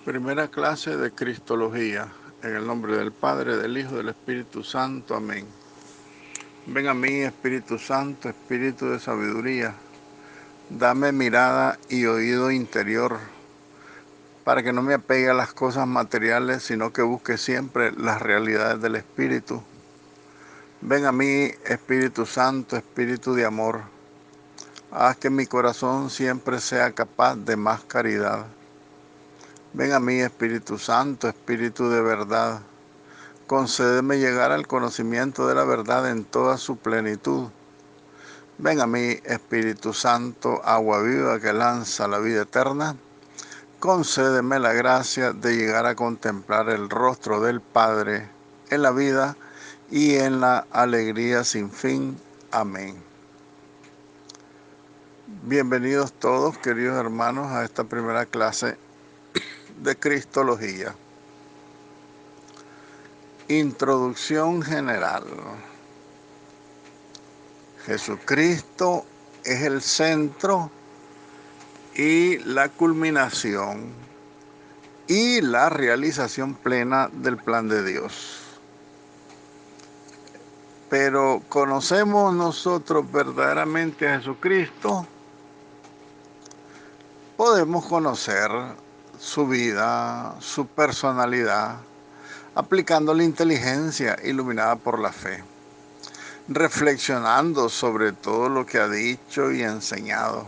Primera clase de Cristología, en el nombre del Padre, del Hijo y del Espíritu Santo. Amén. Ven a mí, Espíritu Santo, Espíritu de sabiduría, dame mirada y oído interior, para que no me apegue a las cosas materiales, sino que busque siempre las realidades del Espíritu. Ven a mí, Espíritu Santo, Espíritu de amor, haz que mi corazón siempre sea capaz de más caridad. Ven a mí, Espíritu Santo, Espíritu de verdad, concédeme llegar al conocimiento de la verdad en toda su plenitud. Ven a mí, Espíritu Santo, agua viva que lanza la vida eterna. Concédeme la gracia de llegar a contemplar el rostro del Padre en la vida y en la alegría sin fin. Amén. Bienvenidos todos, queridos hermanos, a esta primera clase de Cristología. Introducción general. Jesucristo es el centro y la culminación y la realización plena del plan de Dios. Pero ¿conocemos nosotros verdaderamente a Jesucristo? Podemos conocer su vida, su personalidad, aplicando la inteligencia iluminada por la fe, reflexionando sobre todo lo que ha dicho y enseñado,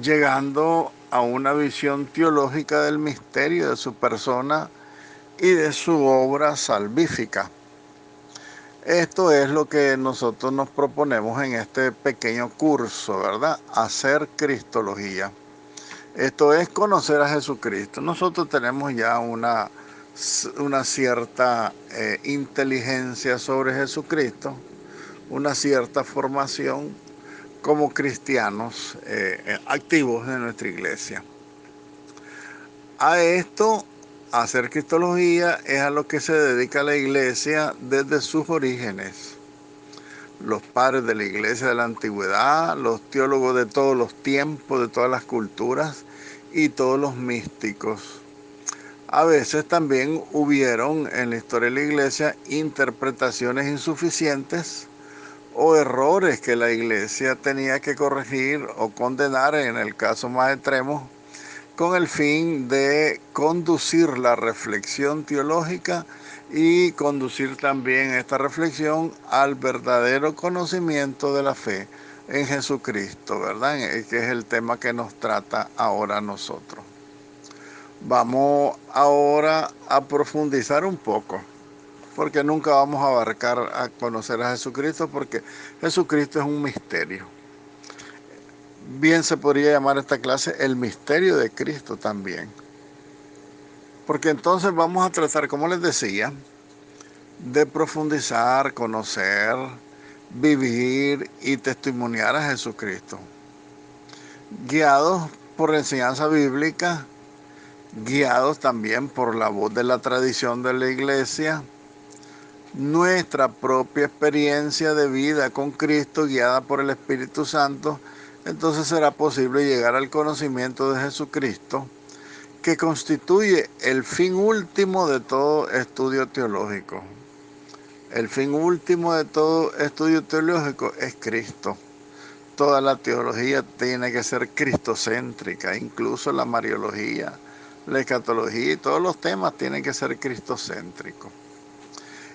llegando a una visión teológica del misterio de su persona y de su obra salvífica. Esto es lo que nosotros nos proponemos en este pequeño curso, ¿verdad? Hacer Cristología. Esto es conocer a Jesucristo. Nosotros tenemos ya una cierta inteligencia sobre Jesucristo, una cierta formación como cristianos activos en nuestra iglesia. A esto, a hacer cristología, es a lo que se dedica la iglesia desde sus orígenes. Los padres de la iglesia de la antigüedad, los teólogos de todos los tiempos, de todas las culturas y todos los místicos. A veces también hubieron en la historia de la iglesia interpretaciones insuficientes o errores que la iglesia tenía que corregir o condenar en el caso más extremo, con el fin de conducir la reflexión teológica y conducir también esta reflexión al verdadero conocimiento de la fe en Jesucristo, ¿verdad? Que es el tema que nos trata ahora a nosotros. Vamos ahora a profundizar un poco, porque nunca vamos a abarcar a conocer a Jesucristo, porque Jesucristo es un misterio. Bien se podría llamar esta clase el misterio de Cristo también. Porque entonces vamos a tratar, como les decía, de profundizar, conocer, vivir y testimoniar a Jesucristo. Guiados por la enseñanza bíblica, guiados también por la voz de la tradición de la iglesia, nuestra propia experiencia de vida con Cristo guiada por el Espíritu Santo, entonces será posible llegar al conocimiento de Jesucristo, que constituye el fin último de todo estudio teológico. El fin último de todo estudio teológico es Cristo. Toda la teología tiene que ser cristocéntrica, incluso la mariología, la escatología y todos los temas tienen que ser cristocéntricos.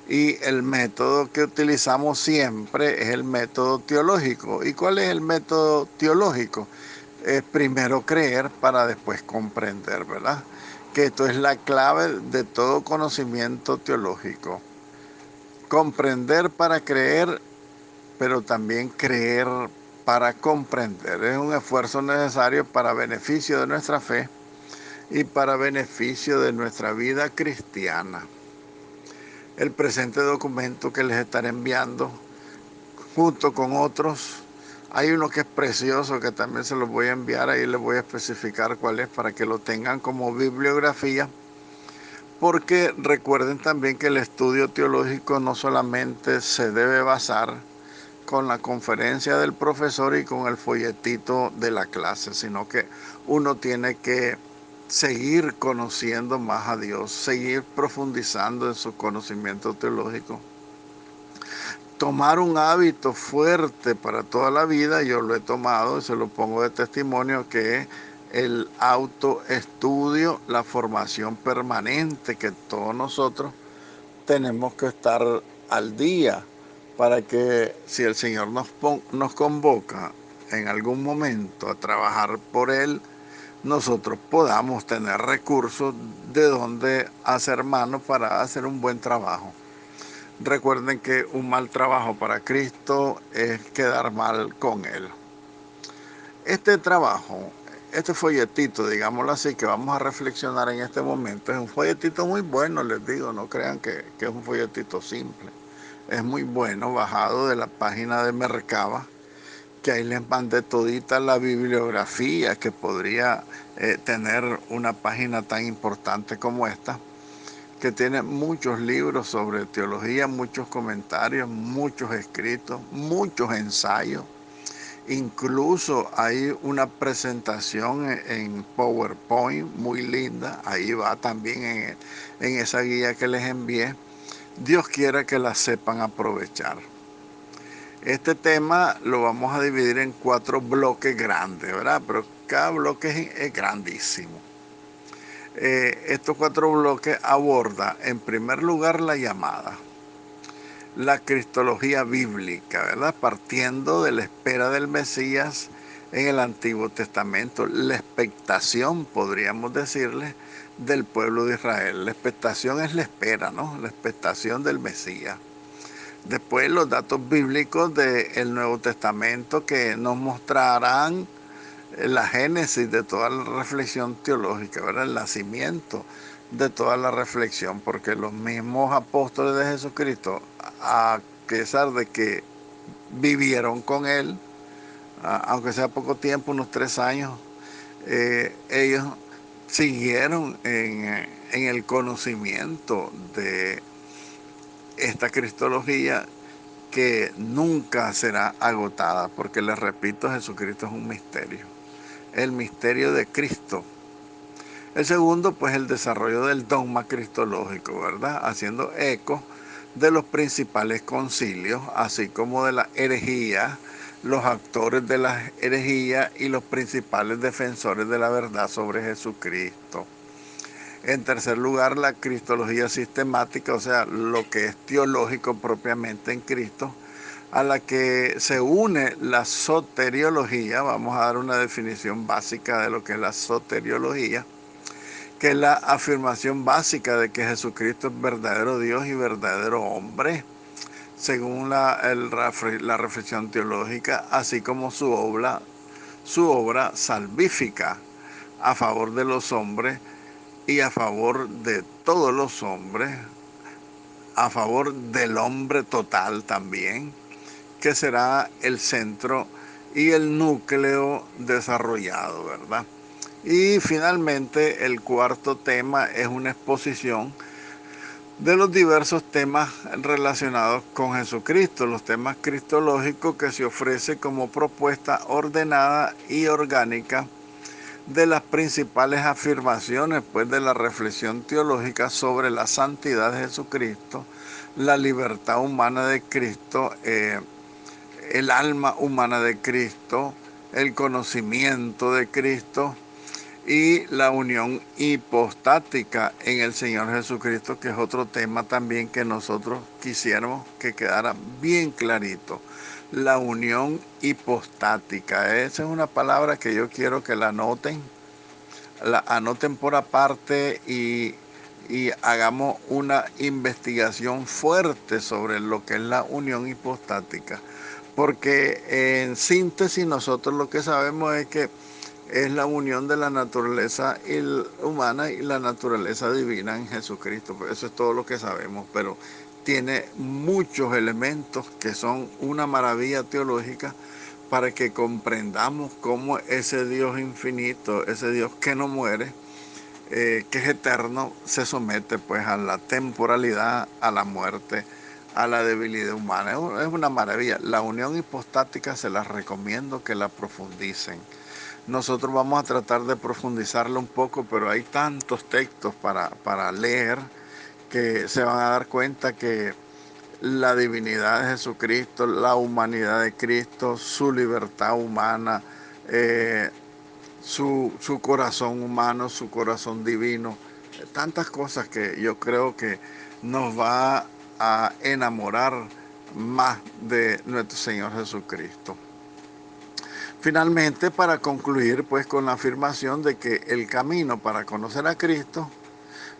Y el método que utilizamos siempre es el método teológico. ¿Y cuál es el método teológico? Es primero creer para después comprender, ¿verdad? Que esto es la clave de todo conocimiento teológico. Comprender para creer, pero también creer para comprender. Es un esfuerzo necesario para beneficio de nuestra fe y para beneficio de nuestra vida cristiana. El presente documento que les estaré enviando, junto con otros, hay uno que es precioso que también se los voy a enviar, ahí les voy a especificar cuál es para que lo tengan como bibliografía, porque recuerden también que el estudio teológico no solamente se debe basar con la conferencia del profesor y con el folletito de la clase, sino que uno tiene que seguir conociendo más a Dios, seguir profundizando en su conocimiento teológico. Tomar un hábito fuerte para toda la vida, yo lo he tomado y se lo pongo de testimonio, que es el autoestudio, la formación permanente, que todos nosotros tenemos que estar al día para que si el Señor nos convoca en algún momento a trabajar por Él, nosotros podamos tener recursos de donde hacer mano para hacer un buen trabajo. Recuerden que un mal trabajo para Cristo es quedar mal con Él. Este trabajo, este folletito, digámoslo así, que vamos a reflexionar en este momento, es un folletito muy bueno, les digo, no crean que es un folletito simple. Es muy bueno, bajado de la página de Mercaba, que ahí les mandé todita la bibliografía que podría tener una página tan importante como esta, que tiene muchos libros sobre teología, muchos comentarios, muchos escritos, muchos ensayos. Incluso hay una presentación en PowerPoint muy linda, ahí va también en esa guía que les envié. Dios quiera que la sepan aprovechar. Este tema lo vamos a dividir en 4 bloques grandes, ¿verdad? Pero cada bloque es grandísimo. Estos 4 bloques abordan, en primer lugar, la llamada, la cristología bíblica, ¿verdad? Partiendo de la espera del Mesías en el Antiguo Testamento, la expectación, podríamos decirle, del pueblo de Israel. La expectación es la espera, ¿no? La expectación del Mesías. Después los datos bíblicos del Nuevo Testamento que nos mostrarán la génesis de toda la reflexión teológica, ¿verdad? El nacimiento de toda la reflexión, porque los mismos apóstoles de Jesucristo, a pesar de que vivieron con Él, aunque sea poco tiempo, unos 3 años, ellos siguieron en el conocimiento de esta cristología que nunca será agotada, porque les repito, Jesucristo es un misterio, el misterio de Cristo. El segundo, pues el desarrollo del dogma cristológico, ¿verdad? Haciendo eco de los principales concilios, así como de la herejía, los actores de la herejía y los principales defensores de la verdad sobre Jesucristo. En tercer lugar, la cristología sistemática, o sea, lo que es teológico propiamente en Cristo, a la que se une la soteriología. Vamos a dar una definición básica de lo que es la soteriología, que es la afirmación básica de que Jesucristo es verdadero Dios y verdadero hombre, según la reflexión teológica, así como su obra salvífica a favor de los hombres y a favor de todos los hombres, a favor del hombre total también, que será el centro y el núcleo desarrollado, ¿verdad? Y finalmente el cuarto tema es una exposición de los diversos temas relacionados con Jesucristo, los temas cristológicos que se ofrece como propuesta ordenada y orgánica de las principales afirmaciones, pues, de la reflexión teológica sobre la santidad de Jesucristo, la libertad humana de Cristo, el alma humana de Cristo, el conocimiento de Cristo y la unión hipostática en el Señor Jesucristo, que es otro tema también que nosotros quisiéramos que quedara bien clarito. La unión hipostática, esa es una palabra que yo quiero que la anoten por aparte y hagamos una investigación fuerte sobre lo que es la unión hipostática. Porque en síntesis nosotros lo que sabemos es que es la unión de la naturaleza humana y la naturaleza divina en Jesucristo. Eso es todo lo que sabemos, pero tiene muchos elementos que son una maravilla teológica para que comprendamos cómo ese Dios infinito, ese Dios que no muere, que es eterno, se somete pues a la temporalidad, a la muerte, a la debilidad humana. Es una maravilla. La unión hipostática se las recomiendo que la profundicen. Nosotros vamos a tratar de profundizarlo un poco, pero hay tantos textos para leer que se van a dar cuenta que la divinidad de Jesucristo, la humanidad de Cristo, su libertad humana, eh, su corazón humano, su corazón divino, tantas cosas que yo creo que nos va a enamorar más de nuestro Señor Jesucristo. Finalmente, para concluir pues con la afirmación de que el camino para conocer a Cristo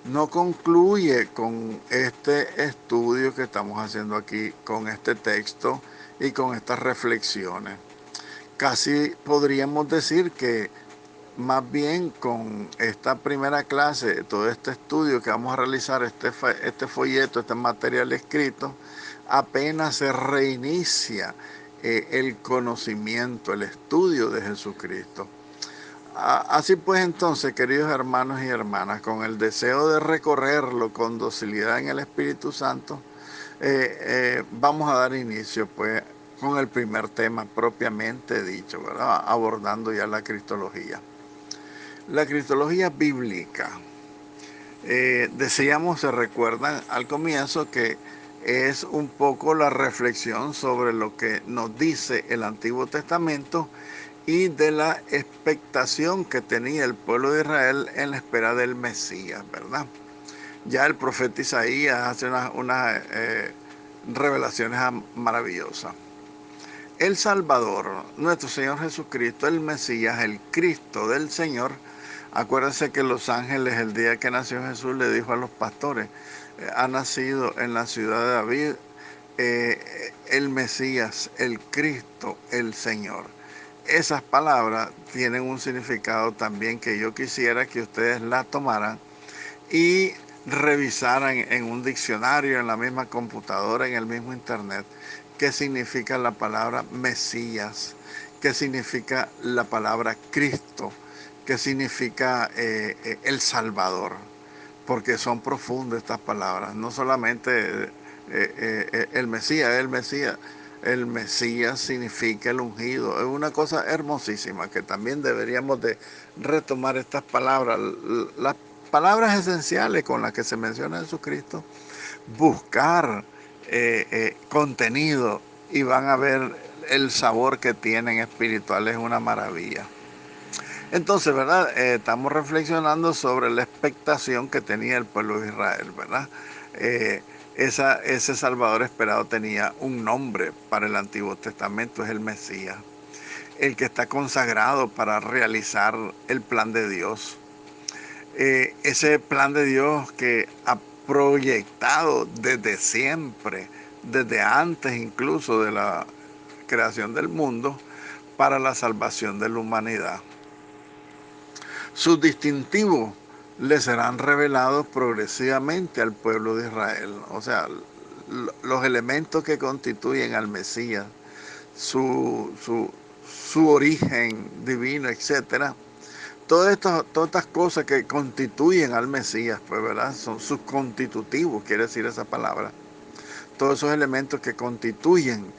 no concluye con este estudio que estamos haciendo aquí, con este texto y con estas reflexiones. Casi podríamos decir que más bien con esta primera clase, todo este estudio que vamos a realizar, este folleto, este material escrito, apenas se reinicia el conocimiento, el estudio de Jesucristo. Así pues entonces, queridos hermanos y hermanas, con el deseo de recorrerlo con docilidad en el Espíritu Santo, vamos a dar inicio pues con el primer tema propiamente dicho, ¿verdad? Abordando ya la cristología. La cristología bíblica, decíamos, se recuerdan al comienzo que es un poco la reflexión sobre lo que nos dice el Antiguo Testamento y de la expectación que tenía el pueblo de Israel en la espera del Mesías, ¿verdad? Ya el profeta Isaías hace unas revelaciones maravillosas. El Salvador, nuestro Señor Jesucristo, el Mesías, el Cristo del Señor. Acuérdense que los ángeles el día que nació Jesús le dijo a los pastores, ha nacido en la ciudad de David el Mesías, el Cristo, el Señor. Esas palabras tienen un significado también que yo quisiera que ustedes la tomaran y revisaran en un diccionario, en la misma computadora, en el mismo internet, qué significa la palabra Mesías, qué significa la palabra Cristo, qué significa el Salvador, porque son profundas estas palabras, no solamente el Mesías, el Mesías significa el ungido, es una cosa hermosísima que también deberíamos de retomar estas palabras, las palabras esenciales con las que se menciona Jesucristo, buscar contenido y van a ver el sabor que tienen espiritual, es una maravilla. Entonces, ¿verdad? Estamos reflexionando sobre la expectación que tenía el pueblo de Israel, ¿verdad? Ese Salvador esperado tenía un nombre para el Antiguo Testamento, es el Mesías, el que está consagrado para realizar el plan de Dios. Ese plan de Dios que ha proyectado desde siempre, desde antes incluso de la creación del mundo, para la salvación de la humanidad. Sus distintivos le serán revelados progresivamente al pueblo de Israel. O sea, los elementos que constituyen al Mesías, su origen divino, etcétera. Todas estas cosas que constituyen al Mesías, pues, ¿verdad? Son sus constitutivos, quiere decir esa palabra. Todos esos elementos que constituyen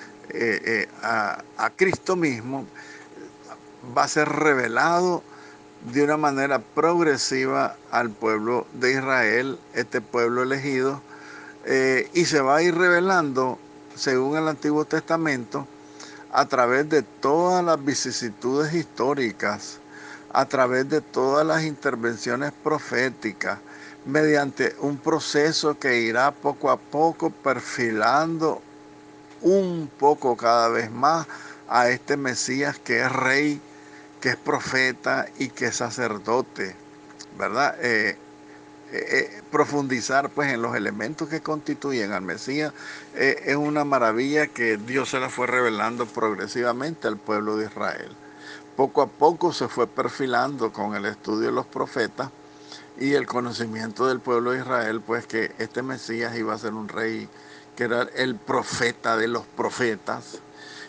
a Cristo mismo va a ser revelado de una manera progresiva al pueblo de Israel, este pueblo elegido, y se va a ir revelando, según el Antiguo Testamento, a través de todas las vicisitudes históricas, a través de todas las intervenciones proféticas, mediante un proceso que irá poco a poco perfilando un poco cada vez más a este Mesías que es rey, que es profeta y que es sacerdote, ¿verdad? Profundizar pues en los elementos que constituyen al Mesías es una maravilla que Dios se la fue revelando progresivamente al pueblo de Israel. Poco a poco se fue perfilando con el estudio de los profetas y el conocimiento del pueblo de Israel, pues que este Mesías iba a ser un rey que era el profeta de los profetas,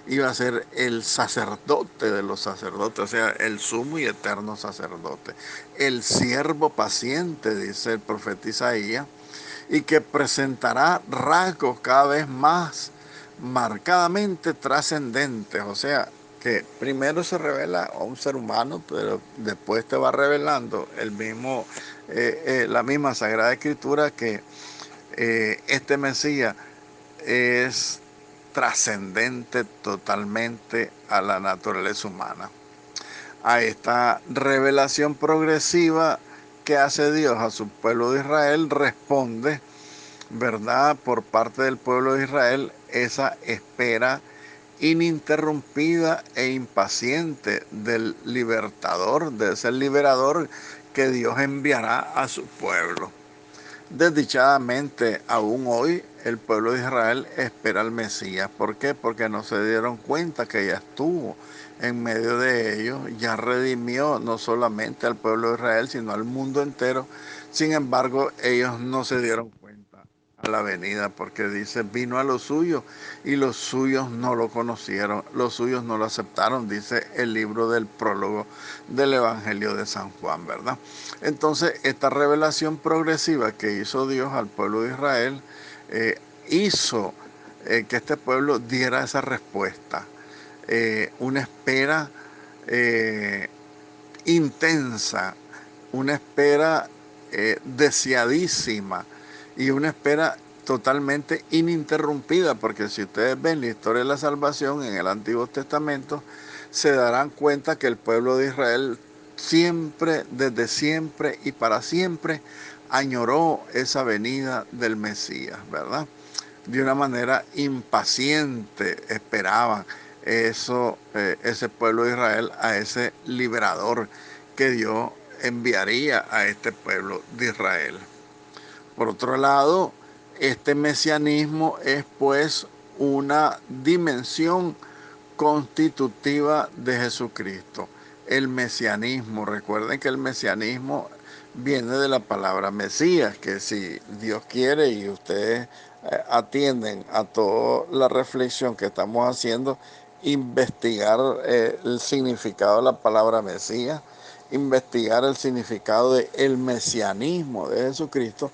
iba a ser el sacerdote de los sacerdotes, o sea, el sumo y eterno sacerdote, el siervo paciente, dice el profeta Isaías, y que presentará rasgos cada vez más marcadamente trascendentes, o sea, que primero se revela a un ser humano, pero después te va revelando la misma Sagrada Escritura que este Mesías es trascendente totalmente a la naturaleza humana. A esta revelación progresiva que hace Dios a su pueblo de Israel responde, ¿verdad?, por parte del pueblo de Israel, esa espera ininterrumpida e impaciente del libertador, de ese liberador que Dios enviará a su pueblo. Desdichadamente, aún hoy, el pueblo de Israel espera al Mesías. ¿Por qué? Porque no se dieron cuenta que ya estuvo en medio de ellos, ya redimió no solamente al pueblo de Israel, sino al mundo entero. Sin embargo, ellos no se dieron cuenta a la venida, porque dice, vino a los suyos y los suyos no lo conocieron, los suyos no lo aceptaron, dice el libro del prólogo del Evangelio de San Juan, ¿verdad? Entonces, esta revelación progresiva que hizo Dios al pueblo de Israel hizo que este pueblo diera esa respuesta, una espera intensa, una espera deseadísima y una espera totalmente ininterrumpida, porque si ustedes ven la historia de la salvación en el Antiguo Testamento, se darán cuenta que el pueblo de Israel siempre, desde siempre y para siempre, añoró esa venida del Mesías, ¿verdad? De una manera impaciente esperaban ese pueblo de Israel a ese liberador que Dios enviaría a este pueblo de Israel. Por otro lado, este mesianismo es pues una dimensión constitutiva de Jesucristo. El mesianismo, recuerden que el mesianismo viene de la palabra Mesías, que si Dios quiere y ustedes atienden a toda la reflexión que estamos haciendo, investigar el significado de la palabra Mesías, investigar el significado del mesianismo de Jesucristo,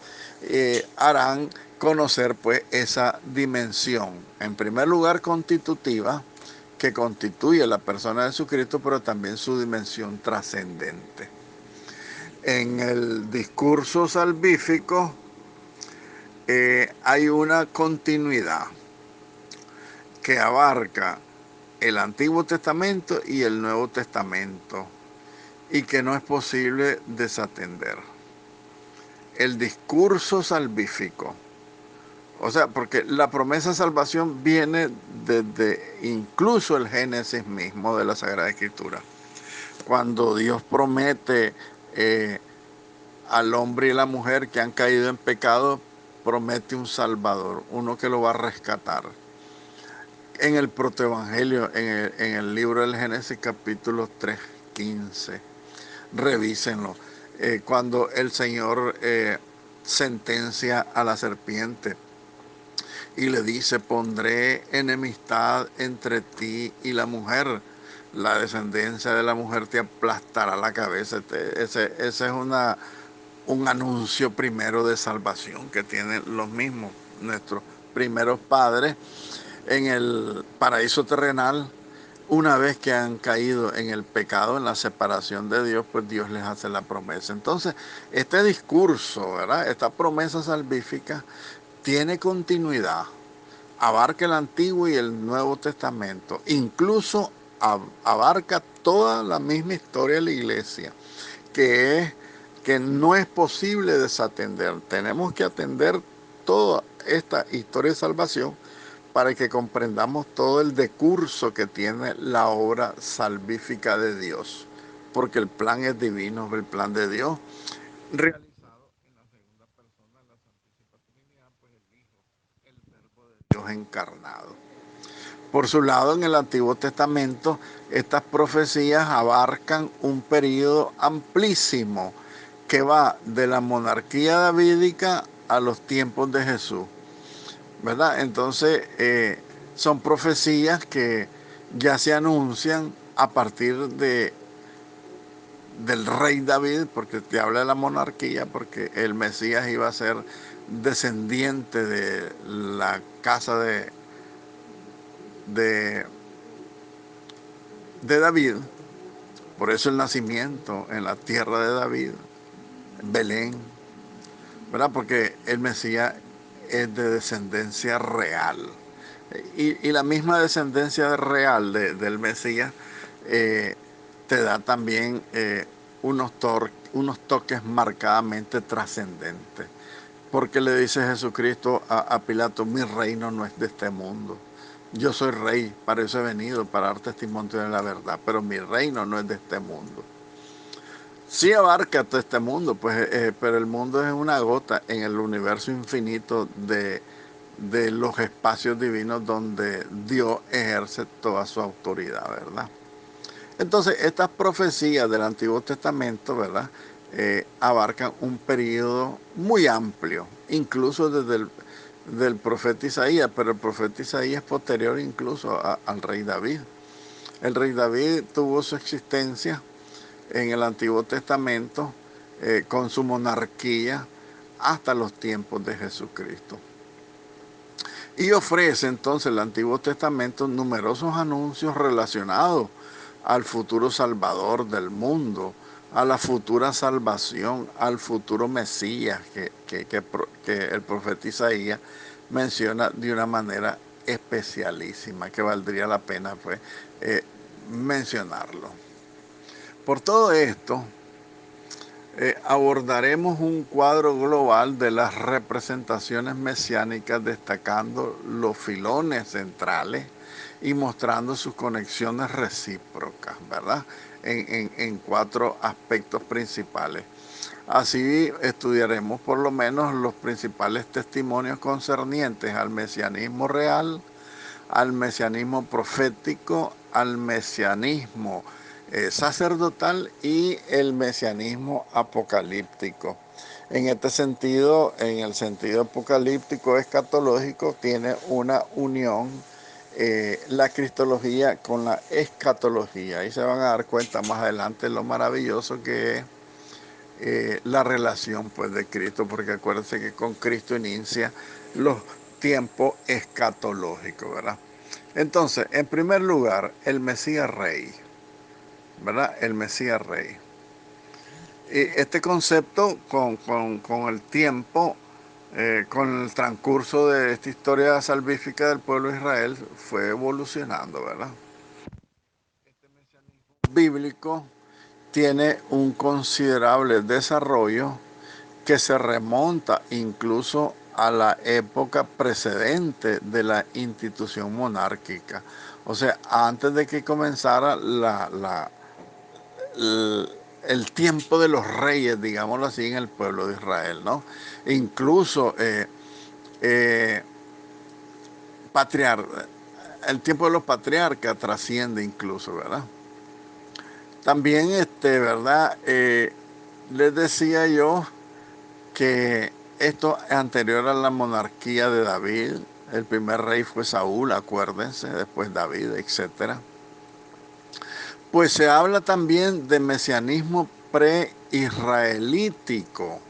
harán conocer pues esa dimensión, en primer lugar constitutiva, que constituye la persona de Jesucristo, pero también su dimensión trascendente. En el discurso salvífico hay una continuidad que abarca el Antiguo Testamento y el Nuevo Testamento y que no es posible desatender. El discurso salvífico, o sea, porque la promesa de salvación viene desde incluso el Génesis mismo de la Sagrada Escritura. Cuando Dios promete al hombre y la mujer que han caído en pecado, promete un Salvador, uno que lo va a rescatar. En el protoevangelio, en el libro del Génesis capítulo 3:15, revísenlo. Cuando el Señor sentencia a la serpiente y le dice, pondré enemistad entre ti y la mujer, la descendencia de la mujer te aplastará la cabeza. Ese es un anuncio primero de salvación que tienen los mismos, nuestros primeros padres en el paraíso terrenal. Una vez que han caído en el pecado, en la separación de Dios, pues Dios les hace la promesa. Entonces, este discurso, ¿verdad?, esta promesa salvífica tiene continuidad, abarca el Antiguo y el Nuevo Testamento, incluso abarca toda la misma historia de la iglesia, que no es posible desatender. Tenemos que atender toda esta historia de salvación para que comprendamos todo el decurso que tiene la obra salvífica de Dios, porque el plan es divino, el plan de Dios, realizado en la segunda persona de la Santísima Trinidad, pues el Hijo, el Verbo de Dios encarnado. Por su lado, en el Antiguo Testamento, estas profecías abarcan un periodo amplísimo que va de la monarquía davídica a los tiempos de Jesús, ¿verdad? Entonces, son profecías que ya se anuncian a partir del rey David, porque te habla de la monarquía, porque el Mesías iba a ser descendiente de la casa de de David, por eso el nacimiento en la tierra de David, Belén, ¿verdad? Porque el Mesías es de descendencia real. Y la misma descendencia real del Mesías eh, te da también unos toques marcadamente trascendentes. Porque le dice Jesucristo a Pilato, mi reino no es de este mundo. Yo soy rey, para eso he venido, para dar testimonio de la verdad, pero mi reino no es de este mundo. Sí abarca todo este mundo, pues, pero el mundo es una gota en el universo infinito de los espacios divinos donde Dios ejerce toda su autoridad, ¿verdad? Entonces, estas profecías del Antiguo Testamento, ¿verdad? Abarcan un periodo muy amplio, incluso desde del profeta Isaías, pero el profeta Isaías es posterior incluso al rey David. El rey David tuvo su existencia en el Antiguo Testamento con su monarquía hasta los tiempos de Jesucristo. Y ofrece entonces el Antiguo Testamento numerosos anuncios relacionados al futuro Salvador del mundo, a la futura salvación, al futuro Mesías que el profeta Isaías menciona de una manera especialísima, que valdría la pena pues, mencionarlo. Por todo esto, abordaremos un cuadro global de las representaciones mesiánicas, destacando los filones centrales y mostrando sus conexiones recíprocas, ¿verdad? En 4 aspectos principales. Así estudiaremos por lo menos los principales testimonios concernientes al mesianismo real, al mesianismo profético, al mesianismo sacerdotal y el mesianismo apocalíptico. En este sentido, en el sentido apocalíptico escatológico, tiene una unión la cristología con la escatología. Y se van a dar cuenta más adelante lo maravilloso que es la relación pues, de Cristo, porque acuérdense que con Cristo inicia los tiempos escatológicos, ¿verdad? Entonces, en primer lugar, el Mesías Rey, ¿verdad? El Mesías Rey. Y este concepto con el tiempo, con el transcurso de esta historia salvífica del pueblo de Israel, fue evolucionando, ¿verdad? Este mesianismo bíblico tiene un considerable desarrollo que se remonta incluso a la época precedente de la institución monárquica. O sea, antes de que comenzara el tiempo de los reyes, digámoslo así, en el pueblo de Israel, ¿no? Incluso eh, el tiempo de los patriarcas trasciende incluso, ¿verdad? También, ¿verdad? Les decía yo que esto es anterior a la monarquía de David. El primer rey fue Saúl, acuérdense, después David, etc. Pues se habla también de mesianismo pre-israelítico,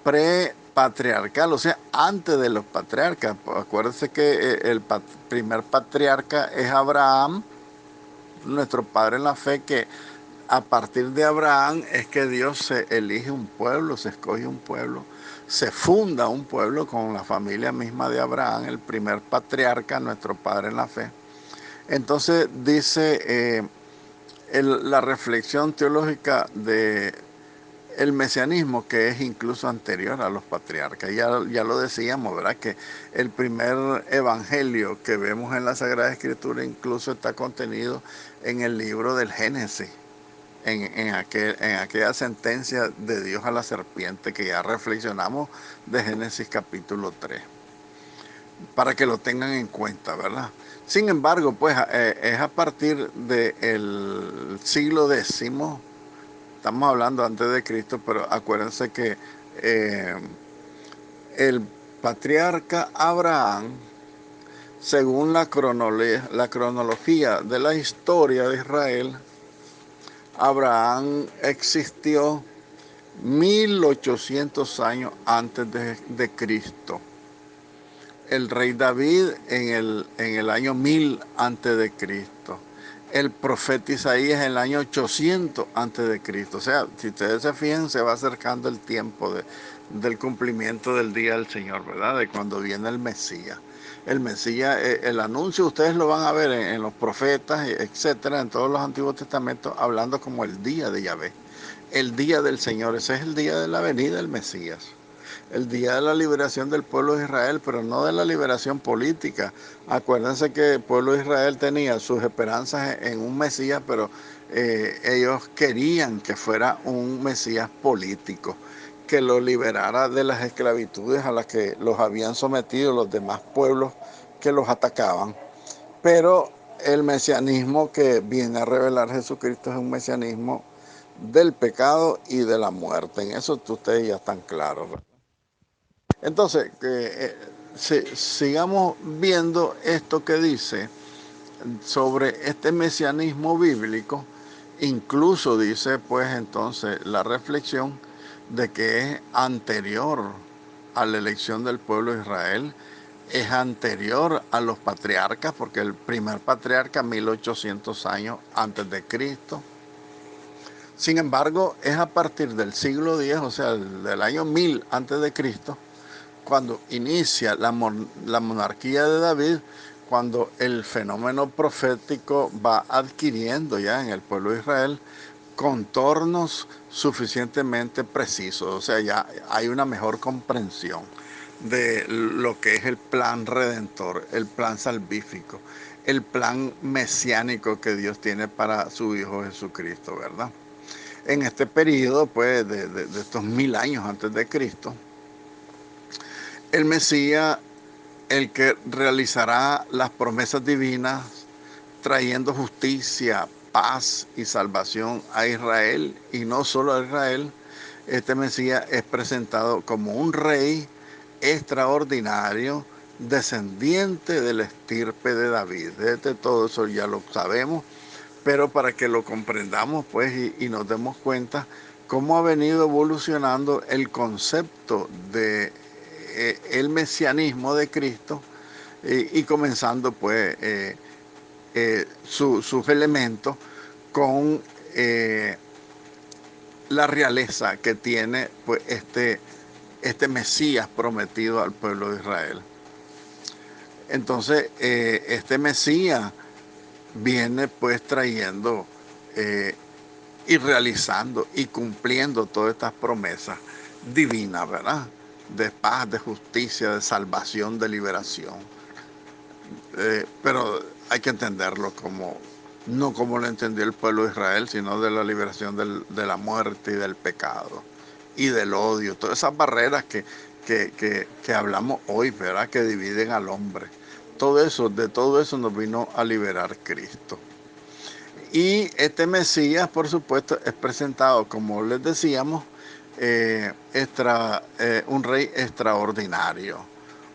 pre-patriarcal, o sea, antes de los patriarcas. Acuérdense que el primer patriarca es Abraham, nuestro padre en la fe, que a partir de Abraham es que Dios se elige un pueblo, se escoge un pueblo, se funda un pueblo con la familia misma de Abraham, el primer patriarca, nuestro padre en la fe. Entonces dice la reflexión teológica de el mesianismo, que es incluso anterior a los patriarcas. Ya lo decíamos, ¿verdad? Que el primer evangelio que vemos en la Sagrada Escritura incluso está contenido en el libro del Génesis. En aquella sentencia de Dios a la serpiente que ya reflexionamos de Génesis capítulo 3, para que lo tengan en cuenta, ¿verdad? Sin embargo, pues es a partir del siglo X, estamos hablando antes de Cristo, pero acuérdense que el patriarca Abraham, según la cronología de la historia de Israel, Abraham existió 1800 años antes de Cristo. El rey David en el año 1000 antes de Cristo. el profeta Isaías en el año 800 antes de Cristo. O sea, si ustedes se fijan, se va acercando el tiempo del cumplimiento del día del Señor, ¿verdad? De cuando viene el Mesías. El Mesías, el anuncio ustedes lo van a ver en los profetas, etcétera, en todos los Antiguos Testamentos, hablando como el día de Yahvé, el día del Señor. Ese es el día de la venida del Mesías, el día de la liberación del pueblo de Israel, pero no de la liberación política. Acuérdense que el pueblo de Israel tenía sus esperanzas en un Mesías, pero ellos querían que fuera un Mesías político, que lo liberara de las esclavitudes a las que los habían sometido los demás pueblos que los atacaban. Pero el mesianismo que viene a revelar Jesucristo es un mesianismo del pecado y de la muerte. En eso ustedes ya están claros, ¿verdad? Entonces, sigamos viendo esto que dice sobre este mesianismo bíblico. Incluso dice, pues entonces, la reflexión de que es anterior a la elección del pueblo de Israel, es anterior a los patriarcas, porque el primer patriarca 1800 años antes de Cristo. Sin embargo, es a partir del siglo X, o sea, del año 1000 antes de Cristo, cuando inicia la monarquía de David, cuando el fenómeno profético va adquiriendo ya en el pueblo de Israel contornos suficientemente precisos, o sea, ya hay una mejor comprensión de lo que es el plan redentor, el plan salvífico, el plan mesiánico que Dios tiene para su Hijo Jesucristo, ¿verdad? En este periodo, pues, de estos 1000 años antes de Cristo, el Mesías, el que realizará las promesas divinas, trayendo justicia, paz y salvación a Israel, y no solo a Israel. Este Mesías es presentado como un rey extraordinario, descendiente de la estirpe de David. Todo eso ya lo sabemos, pero para que lo comprendamos, pues, y nos demos cuenta cómo ha venido evolucionando el concepto de el mesianismo de Cristo, y comenzando, pues, sus elementos con la realeza que tiene, pues, este Mesías prometido al pueblo de Israel. Entonces, este Mesías viene, pues, trayendo y realizando y cumpliendo todas estas promesas divinas, ¿verdad? De paz, de justicia, de salvación, de liberación. Pero hay que entenderlo como, no como lo entendió el pueblo de Israel, sino de la liberación de la muerte y del pecado y del odio, todas esas barreras que hablamos hoy, ¿verdad? Que dividen al hombre. De todo eso nos vino a liberar Cristo. Y este Mesías, por supuesto, es presentado, como les decíamos, un rey extraordinario,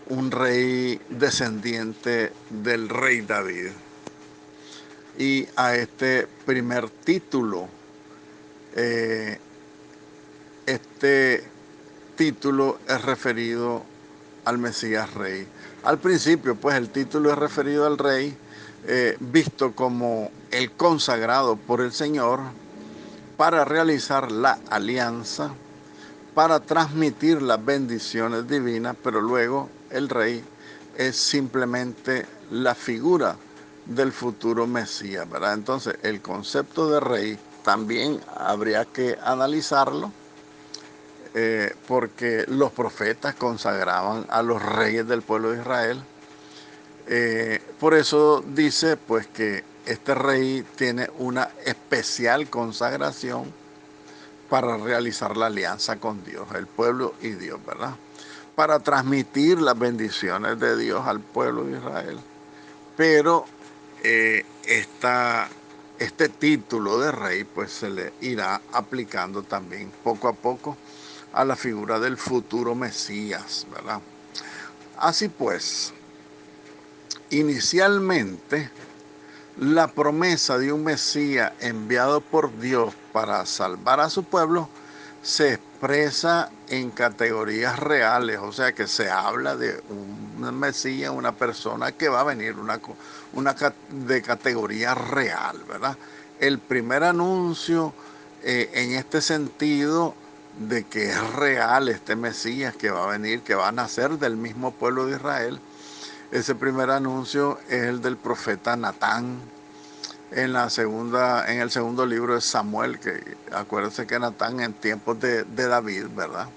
un rey descendiente del rey David. Y a este primer título, este título es referido al Mesías Rey. Al principio, pues, el título es referido al Rey, visto como el consagrado por el Señor para realizar la alianza, para transmitir las bendiciones divinas, pero luego el Rey es simplemente la figura del futuro Mesías, ¿verdad? Entonces, el concepto de Rey también habría que analizarlo, porque los profetas consagraban a los reyes del pueblo de Israel. Por eso dice, pues, que este rey tiene una especial consagración para realizar la alianza con Dios, el pueblo y Dios, ¿verdad? Para transmitir las bendiciones de Dios al pueblo de Israel. Pero este título de rey, pues, se le irá aplicando también poco a poco a la figura del futuro Mesías, ¿verdad? Así pues, inicialmente, la promesa de un Mesías enviado por Dios para salvar a su pueblo se expresa en categorías reales, o sea que se habla de un Mesías, una persona que va a venir, de categoría real, ¿verdad? El primer anuncio en este sentido de que es real este Mesías que va a venir, que va a nacer del mismo pueblo de Israel, ese primer anuncio es el del profeta Natán en el segundo libro de Samuel, que acuérdense que Natán en tiempos de David, ¿verdad?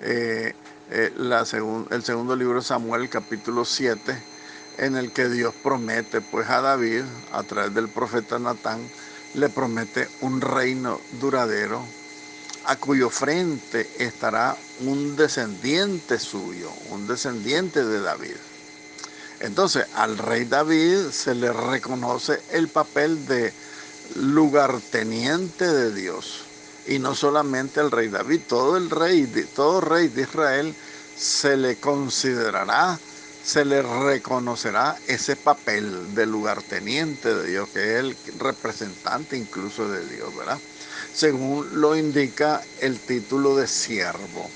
Eh, el segundo libro de Samuel, capítulo 7, en el que Dios promete pues a David, a través del profeta Natán, le promete un reino duradero, a cuyo frente estará un descendiente suyo, un descendiente de David. Entonces, al rey David se le reconoce el papel de lugarteniente de Dios. Y no solamente al rey David, todo rey de Israel se le considerará, se le reconocerá ese papel de lugarteniente de Dios, que es el representante incluso de Dios, ¿verdad? Según lo indica el título de siervo.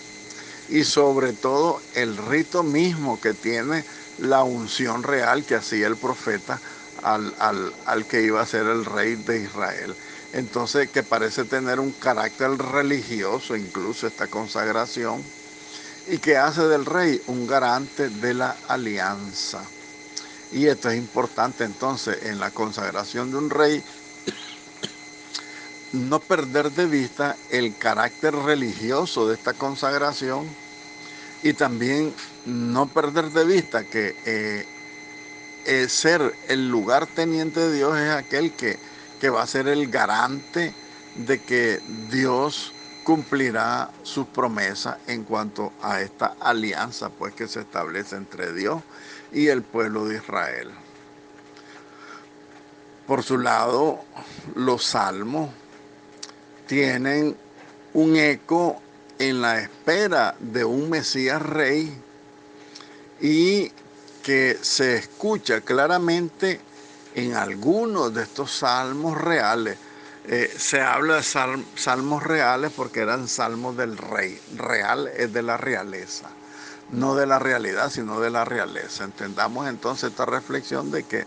Y sobre todo el rito mismo que tiene la unción real que hacía el profeta al que iba a ser el rey de Israel. Entonces, que parece tener un carácter religioso, incluso esta consagración, y que hace del rey un garante de la alianza. Y esto es importante entonces en la consagración de un rey, no perder de vista el carácter religioso de esta consagración y también no perder de vista que ser el lugarteniente de Dios es aquel que va a ser el garante de que Dios cumplirá sus promesas en cuanto a esta alianza pues que se establece entre Dios y el pueblo de Israel. Por su lado, los salmos tienen un eco en la espera de un Mesías rey y que se escucha claramente en algunos de estos salmos reales. Se habla de salmos reales porque eran salmos del rey. Real es de la realeza, no de la realidad, sino de la realeza. Entendamos entonces esta reflexión de que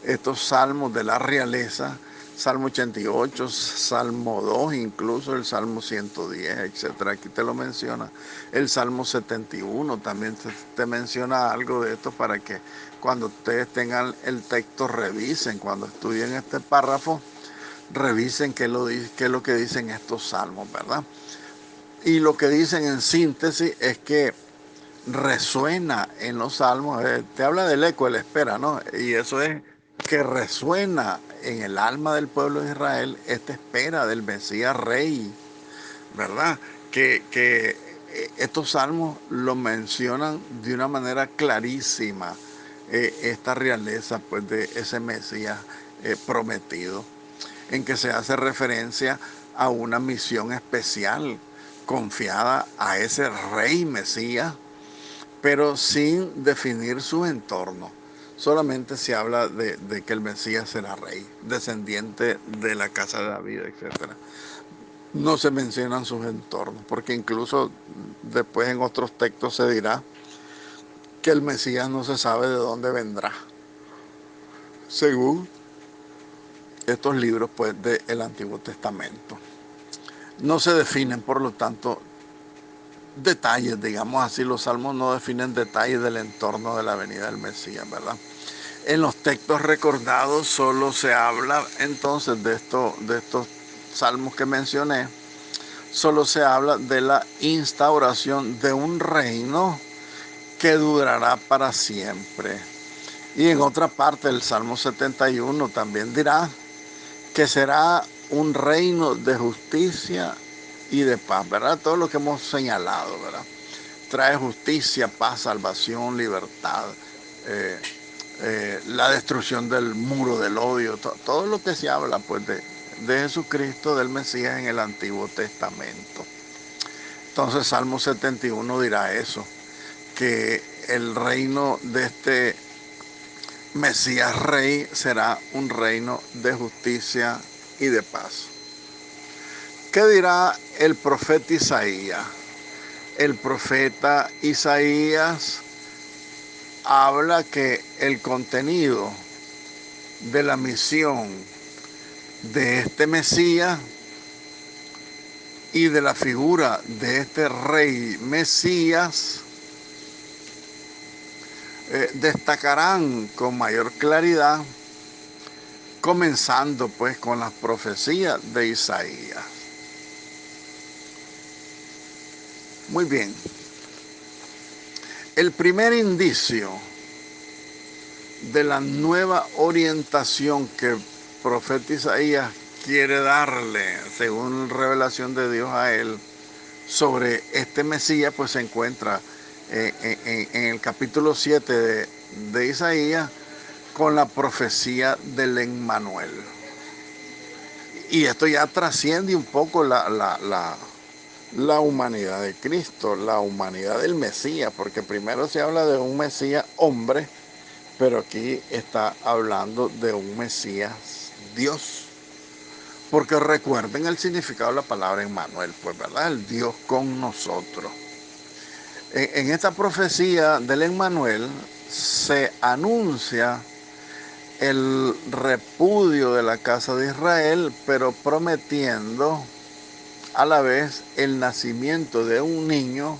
estos salmos de la realeza, Salmo 88, Salmo 2, incluso el Salmo 110, etcétera. Aquí te lo menciona. El Salmo 71 también te menciona algo de esto para que cuando ustedes tengan el texto revisen, cuando estudien este párrafo, revisen qué es lo que dicen estos salmos, ¿verdad? Y lo que dicen en síntesis es que resuena en los salmos, te habla del eco, de la espera, ¿no? Y eso es que resuena en el alma del pueblo de Israel esta espera del Mesías Rey, ¿verdad? Que estos salmos lo mencionan de una manera clarísima, esta realeza pues de ese Mesías prometido, en que se hace referencia a una misión especial confiada a ese Rey Mesías, pero sin definir su entorno. Solamente se habla de que el Mesías será rey, descendiente de la casa de David, etc. No se mencionan sus entornos, porque incluso después en otros textos se dirá que el Mesías no se sabe de dónde vendrá, según estos libros pues, del Antiguo Testamento. No se definen, por lo tanto, detalles, digamos así, los salmos no definen detalles del entorno de la venida del Mesías, ¿verdad? En los textos recordados solo se habla entonces de estos salmos que mencioné, solo se habla de la instauración de un reino que durará para siempre. Y en otra parte del Salmo 71 también dirá que será un reino de justicia y de paz, ¿verdad? Todo lo que hemos señalado, ¿verdad? Trae justicia, paz, salvación, libertad, la destrucción del muro del odio, todo lo que se habla pues de Jesucristo, del Mesías en el Antiguo Testamento. Entonces Salmo 71 dirá eso, que el reino de este Mesías Rey será un reino de justicia y de paz. ¿Qué dirá el profeta Isaías. El profeta Isaías habla que el contenido de la misión de este Mesías y de la figura de este rey Mesías destacarán con mayor claridad, comenzando pues con las profecías de Isaías. Muy bien. El primer indicio de la nueva orientación que el profeta Isaías quiere darle, según revelación de Dios a él, sobre este Mesías, pues se encuentra en el capítulo 7 de Isaías, con la profecía del Emmanuel. Y esto ya trasciende un poco la humanidad de Cristo, la humanidad del Mesías, porque primero se habla de un Mesías hombre, pero aquí está hablando de un Mesías Dios. Porque recuerden el significado de la palabra Emmanuel, pues, ¿verdad? El Dios con nosotros. En esta profecía del Emmanuel se anuncia el repudio de la casa de Israel, pero prometiendo a la vez el nacimiento de un niño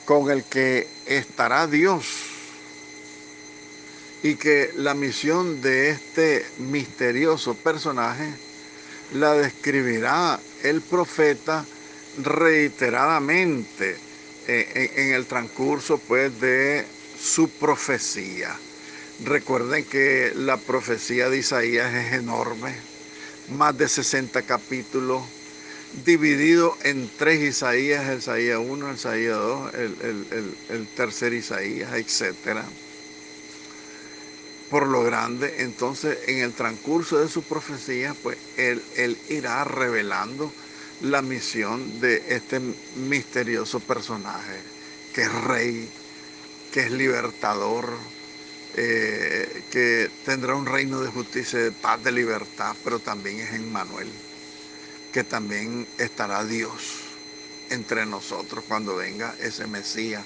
con el que estará Dios, y que la misión de este misterioso personaje la describirá el profeta reiteradamente en el transcurso pues de su profecía. Recuerden que la profecía de Isaías es enorme, más de 60 capítulos, dividido en 3 Isaías, Isaías 1, Isaías 2, el tercer Isaías, etcétera. Por lo grande, entonces en el transcurso de su profecía, pues él irá revelando la misión de este misterioso personaje, que es rey, que es libertador, que tendrá un reino de justicia, de paz, de libertad, pero también es Emmanuel, que también estará Dios entre nosotros cuando venga ese Mesías.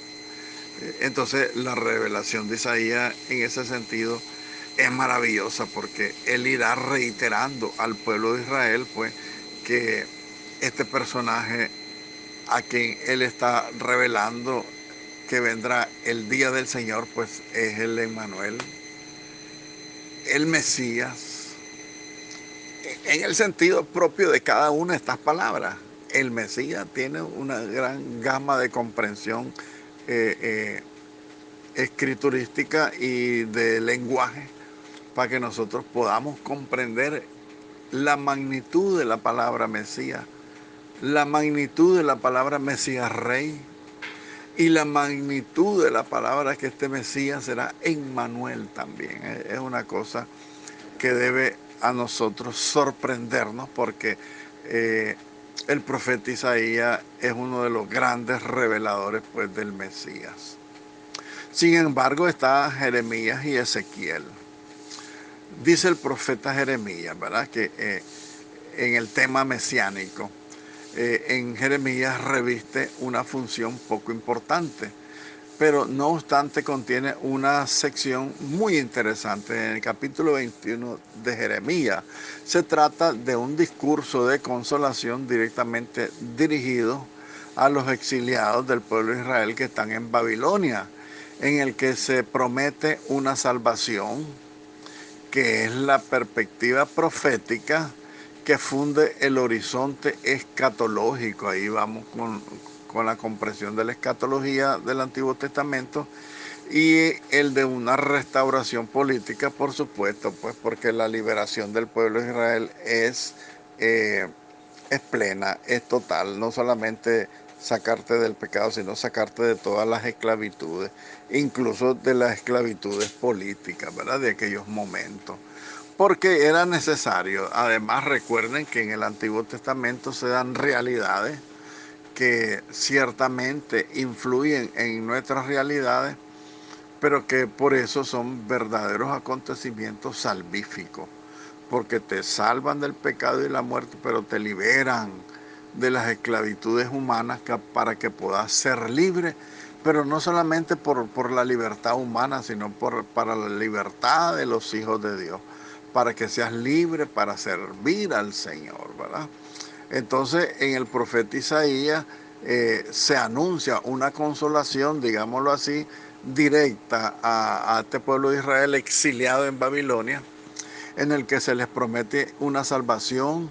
Entonces la revelación de Isaías en ese sentido es maravillosa, porque él irá reiterando al pueblo de Israel pues que este personaje a quien él está revelando que vendrá el día del Señor pues es el Emmanuel, el Mesías, en el sentido propio de cada una de estas palabras. El Mesías tiene una gran gama de comprensión escriturística y de lenguaje para que nosotros podamos comprender la magnitud de la palabra Mesías, la magnitud de la palabra Mesías Rey y la magnitud de la palabra que este Mesías será Emmanuel también. Es una cosa que debe a nosotros sorprendernos, porque el profeta Isaías es uno de los grandes reveladores pues del Mesías. Sin embargo, está Jeremías y Ezequiel. Dice el profeta Jeremías, ¿verdad?, que en el tema mesiánico, en Jeremías reviste una función poco importante, pero no obstante contiene una sección muy interesante. En el capítulo 21 de Jeremías se trata de un discurso de consolación directamente dirigido a los exiliados del pueblo de Israel que están en Babilonia, en el que se promete una salvación que es la perspectiva profética que funde el horizonte escatológico. Ahí vamos con la comprensión de la escatología del Antiguo Testamento, y el de una restauración política, por supuesto, pues porque la liberación del pueblo de Israel es plena, es total, no solamente sacarte del pecado, sino sacarte de todas las esclavitudes, incluso de las esclavitudes políticas, ¿verdad?, de aquellos momentos. Porque era necesario. Además, recuerden que en el Antiguo Testamento se dan realidades que ciertamente influyen en nuestras realidades, pero que por eso son verdaderos acontecimientos salvíficos, porque te salvan del pecado y la muerte, pero te liberan de las esclavitudes humanas para que puedas ser libre, pero no solamente por la libertad humana, sino para la libertad de los hijos de Dios, para que seas libre para servir al Señor, ¿verdad? Entonces, en el profeta Isaías se anuncia una consolación, digámoslo así, directa a este pueblo de Israel exiliado en Babilonia, en el que se les promete una salvación,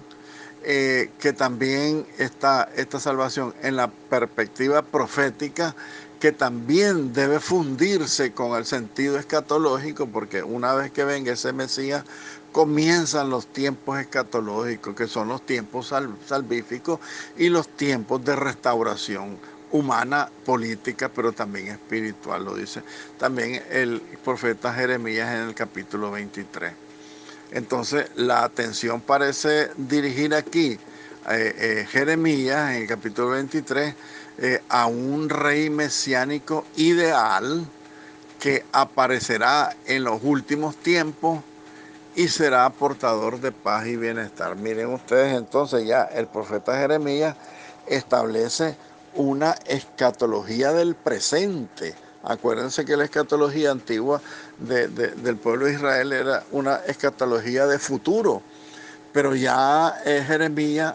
que también está esta salvación en la perspectiva profética, que también debe fundirse con el sentido escatológico, porque una vez que venga ese Mesías, comienzan los tiempos escatológicos, que son los tiempos salvíficos y los tiempos de restauración humana, política, pero también espiritual, lo dice también el profeta Jeremías en el capítulo 23. Entonces, la atención parece dirigir aquí Jeremías en el capítulo 23 a un rey mesiánico ideal que aparecerá en los últimos tiempos y será portador de paz y bienestar. Miren ustedes, entonces ya el profeta Jeremías establece una escatología del presente. Acuérdense que la escatología antigua del pueblo de Israel era una escatología de futuro, pero ya Jeremías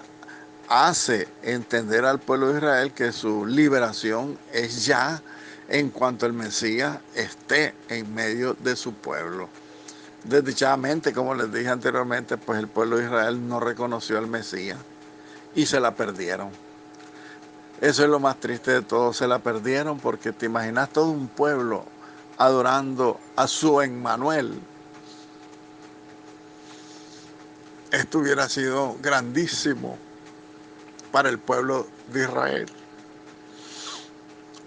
hace entender al pueblo de Israel que su liberación es ya en cuanto el Mesías esté en medio de su pueblo. Desdichadamente, como les dije anteriormente, pues el pueblo de Israel no reconoció al Mesías y se la perdieron. Eso es lo más triste de todo, se la perdieron, porque te imaginas todo un pueblo adorando a su Emmanuel. Esto hubiera sido grandísimo para el pueblo de Israel,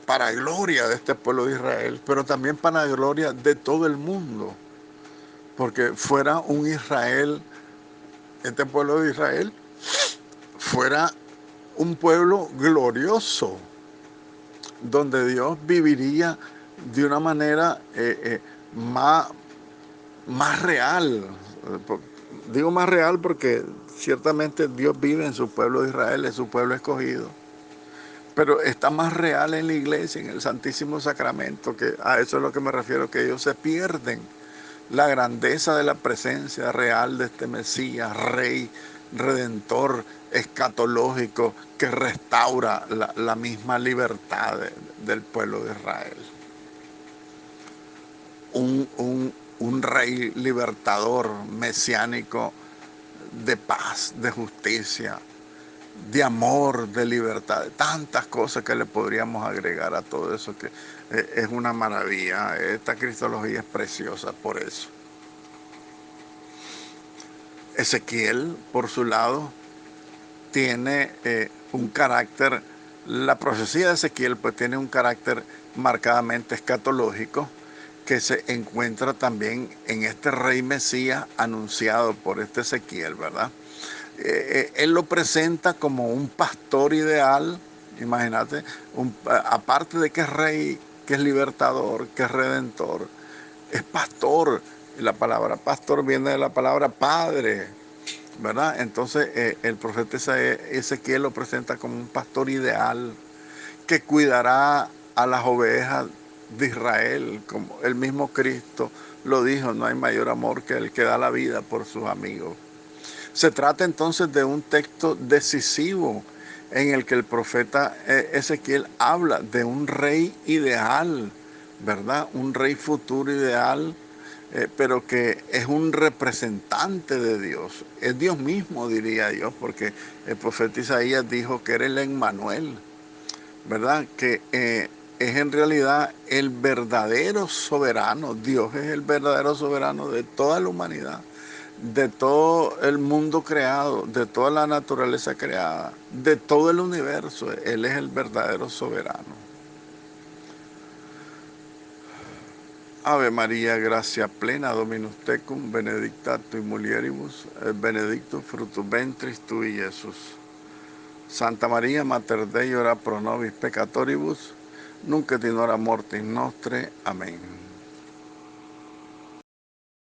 para gloria de este pueblo de Israel, pero también para gloria de todo el mundo, porque fuera un Israel, este pueblo de Israel, fuera un pueblo glorioso, donde Dios viviría de una manera más real. Digo más real porque ciertamente Dios vive en su pueblo de Israel, es su pueblo escogido, pero está más real en la iglesia, en el Santísimo Sacramento, que a eso es lo que me refiero, que ellos se pierden la grandeza de la presencia real de este Mesías, Rey, Redentor, escatológico, que restaura la misma libertad del pueblo de Israel. Un rey libertador, mesiánico, de paz, de justicia, de amor, de libertad, de tantas cosas que le podríamos agregar a todo eso, que es una maravilla. Esta cristología es preciosa por eso. Ezequiel, por su lado, tiene un carácter, la profecía de Ezequiel pues tiene un carácter marcadamente escatológico, que se encuentra también en este rey Mesías anunciado por este Ezequiel, ¿verdad? Él lo presenta como un pastor ideal, imagínate, aparte de que es rey, que es libertador, que es redentor, es pastor. La palabra pastor viene de la palabra padre, ¿verdad? Entonces el profeta Ezequiel lo presenta como un pastor ideal que cuidará a las ovejas de Israel, como el mismo Cristo lo dijo: no hay mayor amor que el que da la vida por sus amigos. Se trata entonces de un texto decisivo en el que el profeta Ezequiel habla de un rey ideal, ¿verdad? Un rey futuro ideal, pero que es un representante de Dios. Es Dios mismo, diría Dios, porque el profeta Isaías dijo que era el Emmanuel, ¿verdad? Que es en realidad el verdadero soberano. Dios es el verdadero soberano de toda la humanidad, de todo el mundo creado, de toda la naturaleza creada, de todo el universo. Él es el verdadero soberano. Ave María, gracia plena, Dominus tecum, benedicta tui mulieribus, benedictus fructus ventris tui, Jesús. Santa María, Mater Dei, ora pro nobis peccatoribus, nunc et in hora mortis nostre. Amén.